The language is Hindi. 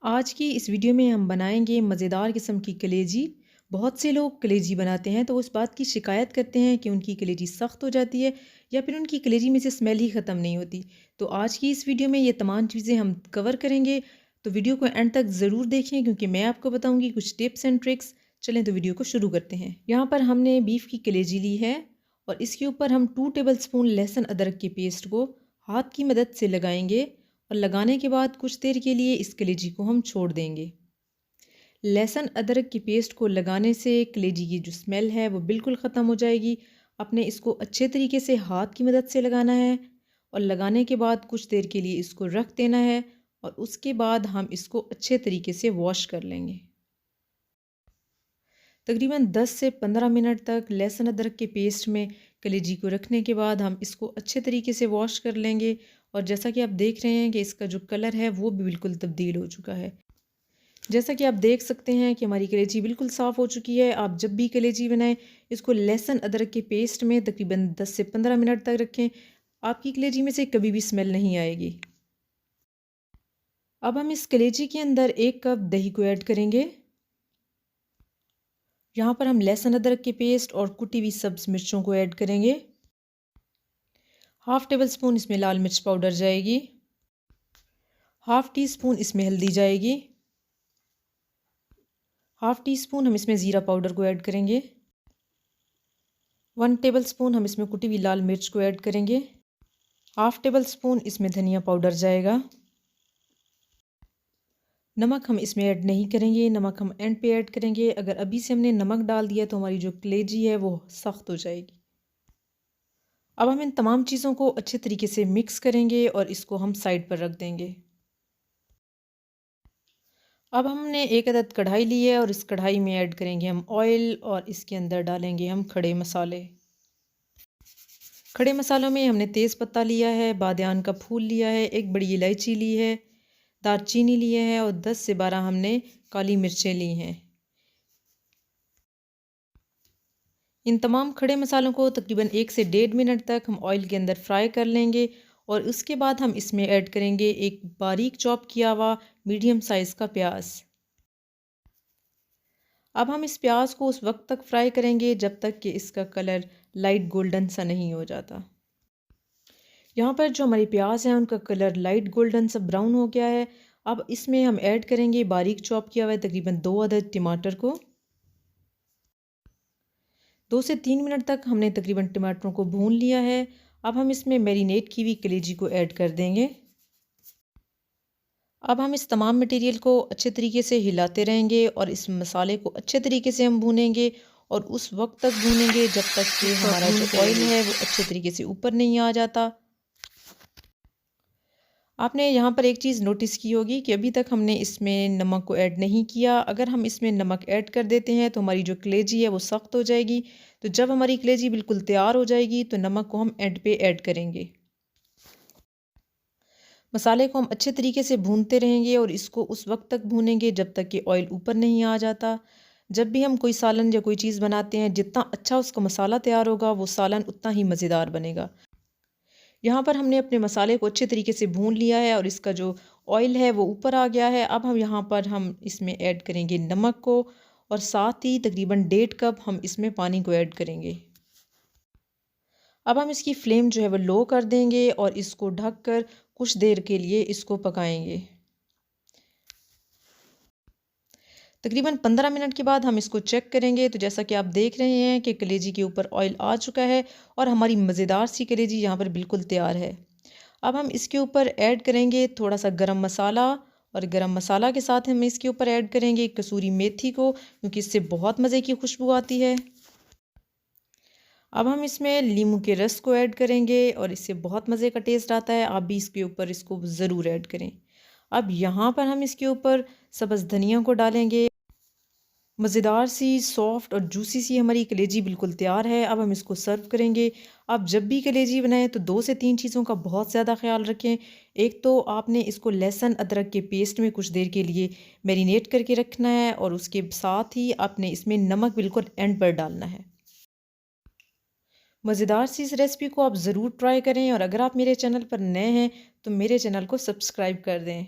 आज की इस वीडियो में हम बनाएंगे मज़ेदार किस्म की कलेजी। बहुत से लोग कलेजी बनाते हैं तो उस बात की शिकायत करते हैं कि उनकी कलेजी सख्त हो जाती है या फिर उनकी कलेजी में से स्मेल ही ख़त्म नहीं होती। तो आज की इस वीडियो में ये तमाम चीज़ें हम कवर करेंगे। तो वीडियो को एंड तक ज़रूर देखें क्योंकि मैं आपको बताऊँगी कुछ टिप्स एंड ट्रिक्स। चलें तो वीडियो को शुरू करते हैं। यहाँ पर हमने बीफ की कलेजी ली है और इसके ऊपर हम 2 टेबल स्पून लहसुन अदरक के पेस्ट को हाथ की मदद से लगाएंगे और लगाने के बाद कुछ देर के लिए इस कलेजी को हम छोड़ देंगे। लहसुन अदरक की पेस्ट को लगाने से कलेजी की जो स्मेल है वो बिल्कुल ख़त्म हो जाएगी। आपने इसको अच्छे तरीके से हाथ की मदद से लगाना है और लगाने के बाद कुछ देर के लिए इसको रख देना है और उसके बाद हम इसको अच्छे तरीके से वॉश कर लेंगे। तकरीबन 10 से 15 मिनट तक लहसुन अदरक के पेस्ट में कलेजी को रखने के बाद हम इसको अच्छे तरीके से वॉश कर लेंगे। और जैसा कि आप देख रहे हैं कि इसका जो कलर है वो भी बिल्कुल तब्दील हो चुका है। जैसा कि आप देख सकते हैं कि हमारी कलेजी बिल्कुल साफ़ हो चुकी है। आप जब भी कलेजी बनाएं इसको लहसुन अदरक के पेस्ट में तकरीबन 10 से 15 मिनट तक रखें। आपकी कलेजी में से कभी भी स्मेल नहीं आएगी। अब हम इस कलेजी के अंदर 1 कप दही को ऐड करेंगे। यहाँ पर हम लहसुन अदरक के पेस्ट और कुटी हुई सब्ज़ मिर्चों को ऐड करेंगे। हाफ़ टेबल स्पून इसमें लाल मिर्च पाउडर जाएगी। हाफ़ टी स्पून इसमें हल्दी जाएगी। हाफ़ टी स्पून हम इसमें ज़ीरा पाउडर को ऐड करेंगे। 1 टेबल स्पून हम इसमें कुटी हुई लाल मिर्च को ऐड करेंगे। हाफ़ टेबल स्पून इसमें धनिया पाउडर जाएगा। नमक हम इसमें ऐड नहीं करेंगे, नमक हम एंड पे ऐड करेंगे। अगर अभी से हमने नमक डाल दिया तो हमारी जो कलेजी है वो सख्त हो जाएगी। अब हम इन तमाम चीज़ों को अच्छे तरीके से मिक्स करेंगे और इसको हम साइड पर रख देंगे। अब हमने 1 अदद कढ़ाई ली है और इस कढ़ाई में ऐड करेंगे हम ऑयल और इसके अंदर डालेंगे हम खड़े मसाले। खड़े मसालों में हमने तेज़ पत्ता लिया है, बादियान का फूल लिया है, 1 बड़ी इलायची ली है, दालचीनी लिए है और 10 से 12 हमने काली मिर्चें ली हैं। इन तमाम खड़े मसालों को तकरीबन 1 से 1.5 मिनट तक हम ऑयल के अंदर फ्राई कर लेंगे और उसके बाद हम इसमें ऐड करेंगे एक बारीक चॉप किया हुआ मीडियम साइज़ का प्याज। अब हम इस प्याज को उस वक्त तक फ्राई करेंगे जब तक कि इसका कलर लाइट गोल्डन सा नहीं हो जाता। यहाँ पर जो हमारे प्याज हैं उनका कलर लाइट गोल्डन सा ब्राउन हो गया है। अब इसमें हम ऐड करेंगे बारीक चॉप किया हुआ तकरीबन 2 अदद टमाटर को। 2 से 3 मिनट तक हमने तकरीबन टमाटरों को भून लिया है। अब हम इसमें मैरिनेट की हुई कलेजी को ऐड कर देंगे। अब हम इस तमाम मटेरियल को अच्छे तरीके से हिलाते रहेंगे और इस मसाले को अच्छे तरीके से हम भूनेंगे और उस वक्त तक भूनेंगे जब तक कि हमारा जो ऑयल है वो अच्छे तरीके से ऊपर नहीं आ जाता। आपने यहाँ पर एक चीज़ नोटिस की होगी कि अभी तक हमने इसमें नमक को ऐड नहीं किया। अगर हम इसमें नमक ऐड कर देते हैं तो हमारी जो कलेजी है वो सख्त हो जाएगी। तो जब हमारी कलेजी बिल्कुल तैयार हो जाएगी तो नमक को हम एंड पे ऐड करेंगे। मसाले को हम अच्छे तरीके से भूनते रहेंगे और इसको उस वक्त तक भूनेंगे जब तक कि ऑयल ऊपर नहीं आ जाता। जब भी हम कोई सालन या कोई चीज़ बनाते हैं जितना अच्छा उसका मसाला तैयार होगा वो सालन उतना ही मज़ेदार बनेगा। यहाँ पर हमने अपने मसाले को अच्छे तरीके से भून लिया है और इसका जो ऑयल है वो ऊपर आ गया है। अब हम यहाँ पर हम इसमें ऐड करेंगे नमक को और साथ ही तकरीबन 1.5 कप हम इसमें पानी को ऐड करेंगे। अब हम इसकी फ्लेम जो है वो लो कर देंगे और इसको ढककर कुछ देर के लिए इसको पकाएंगे। तकरीबन 15 मिनट के बाद हम इसको चेक करेंगे तो जैसा कि आप देख रहे हैं कि कलेजी के ऊपर ऑयल आ चुका है और हमारी मज़ेदार सी कलेजी यहाँ पर बिल्कुल तैयार है। अब हम इसके ऊपर ऐड करेंगे थोड़ा सा गरम मसाला और गरम मसाला के साथ हम इसके ऊपर ऐड करेंगे कसूरी मेथी को क्योंकि इससे बहुत मज़े की खुशबू आती है। अब हम इसमें नींबू के रस को ऐड करेंगे और इससे बहुत मज़े का टेस्ट आता है। आप भी इसके ऊपर इसको ज़रूर ऐड करें। अब यहाँ पर हम इसके ऊपर सब्ज़ धनिया को डालेंगे। मज़ेदार सी सॉफ्ट और जूसी सी हमारी कलेजी बिल्कुल तैयार है। अब हम इसको सर्व करेंगे। आप जब भी कलेजी बनाएं तो 2 से 3 चीज़ों का बहुत ज़्यादा ख्याल रखें। एक तो आपने इसको लहसुन अदरक के पेस्ट में कुछ देर के लिए मैरिनेट करके रखना है और उसके साथ ही आपने इसमें नमक बिल्कुल एंड पर डालना है। मज़ेदार सी इस रेसिपी को आप ज़रूर ट्राई करें और अगर आप मेरे चैनल पर नए हैं तो मेरे चैनल को सब्सक्राइब कर दें।